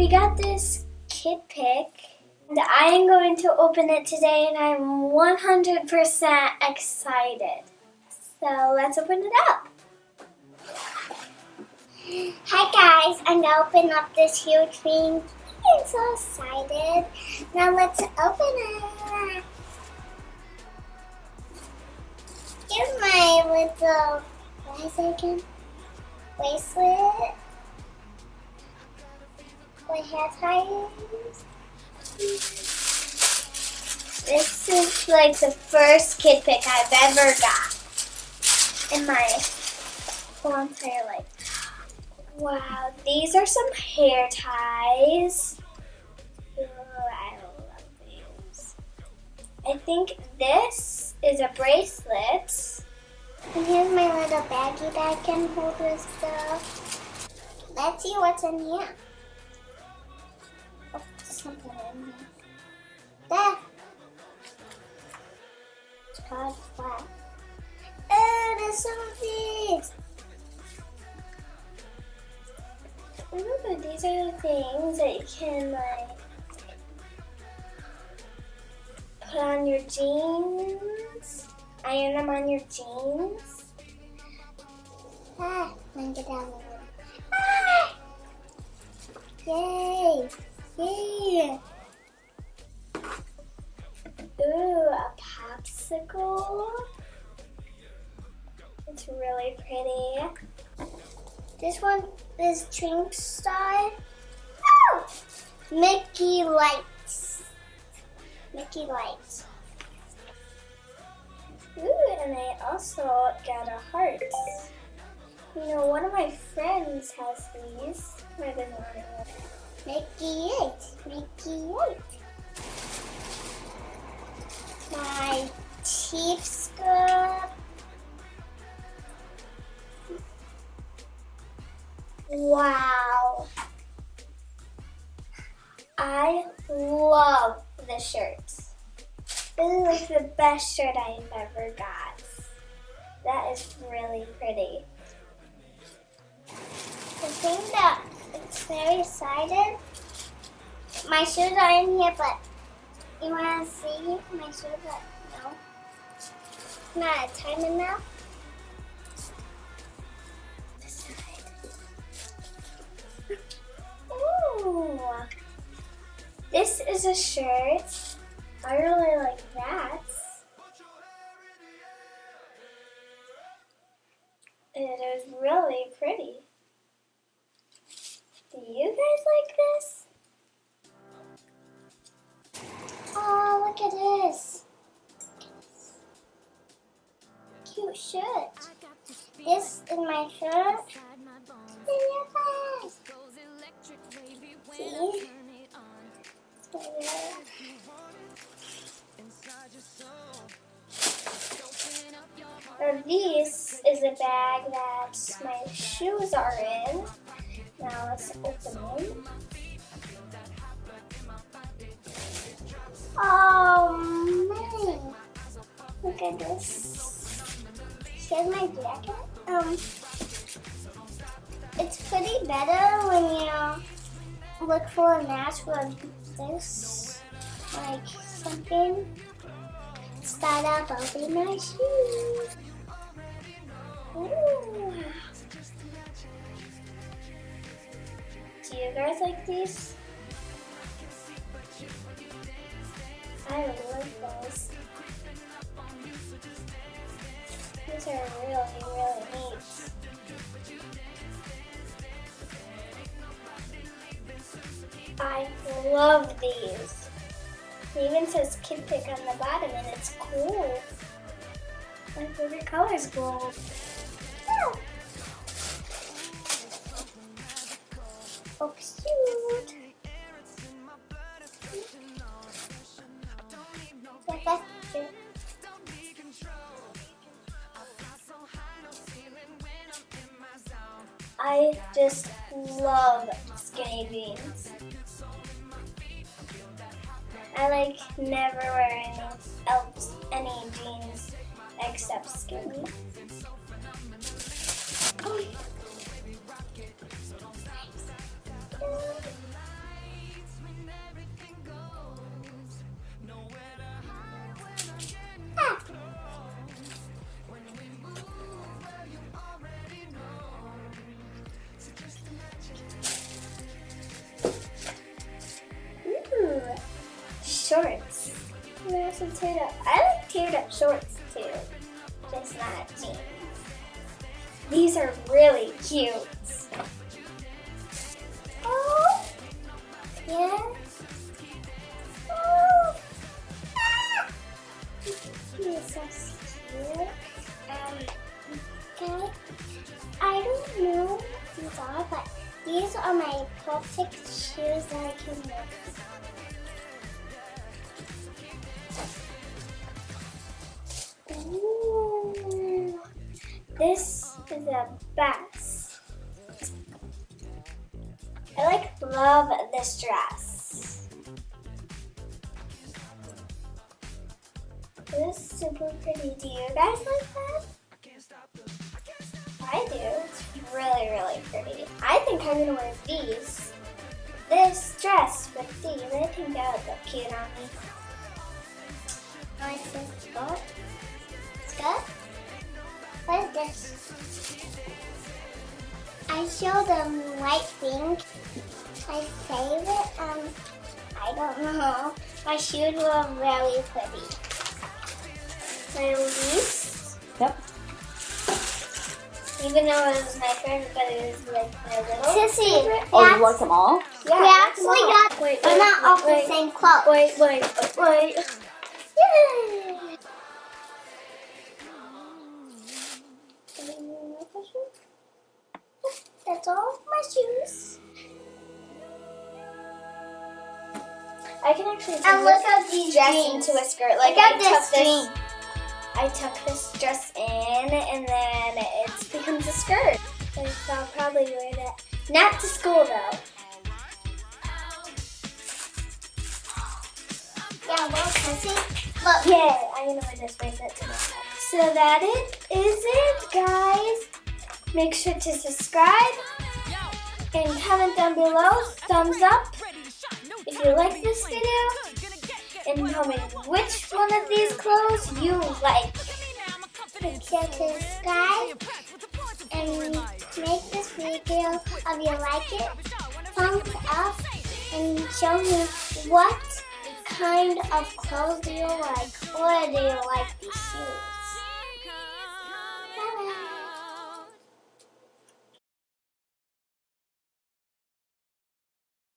we got this kid pick, and I am going to open it today, and I'm 100% excited. So let's open it up. Hi guys, I'm gonna open up this huge thing. I'm so excited. Now let's open it. Here's my little, what is it again? Bracelet. My hair ties. This is like the first kid pick I've ever got in my whole entire life. Wow, these are some hair ties. Ooh, I love these. I think this is a bracelet. And here's my little baggie that I can hold with stuff. Let's see what's in here. Oh, there's something in here. There. It's called flat. Oh, there's some of these. Ooh, these are the things that you can like put on your jeans. Iron them on your jeans. Ah, let me get down a little. Ah! Yay! Yay! Ooh, a popsicle. It's really pretty. This one is Twink Star. Oh! Mickey Lights. Mickey Lights. Ooh, and I also got a heart. You know, one of my friends has these. I don't know. Mickey 8. Mickey 8. My teeth scrub. Wow. I love the shirts. This is the best shirt I've ever got. That is really pretty. The thing that it's very excited. My shoes are in here, but you want to see my shoes? No. It's not time enough. This side. Ooh. This is a shirt. I really like that. It is really pretty. Do you guys like this? Oh, look at this. Cute shirt. This is my shirt. See? Now this is a bag that my shoes are in. Now let's open them. Oh man! Look at this. Here's my jacket. It's pretty better when you look for a match with this, like something. Start out, I'll be my shoes. Ooh. Do you guys like these? I love those. These are really, really neat. I love these. It even says Kid Pick on the bottom and it's cool. My favorite color is gold. Oh, oh cute. That's cute. I just love skinny jeans. I like never wear any jeans except skinny. teared up. I like teared up shorts too, just not jeans. These are really cute. Oh, yeah. Oh, ah. These are so cute. Okay. I don't know what these are, but these are my perfect shoes that I can mix. Ooh, this is the best. I love this dress. This is super pretty. Do you guys like that? I do. It's really, really pretty. I think I'm gonna wear these. This dress with these. I think that would look cute on me. I think skirt. Skirt? What is this? I showed them white thing. My favorite, I don't know. My shoes were very pretty. My least. Yep. Even though it was my favorite, but it was like my little favorite. Oh, you like them all? Yeah, We actually got they're not all the same clothes. Wait. Yay! That's all of my shoes. I can actually And turn look this at these dress jeans. into a skirt. Like Look at this jean. I tuck this dress in, and then it becomes a skirt. Like, I'll probably wear that. Not to school though. Yeah, well, Cassie, look. Yeah, I'm gonna wear this bracelet to my head. So that is it, guys. Make sure to subscribe and comment down below. Thumbs up if you like this video, and tell me which one of these clothes you like. Make sure to subscribe and make this video if you like it. Thumbs up and show me what kind of clothes do you like, or do you like these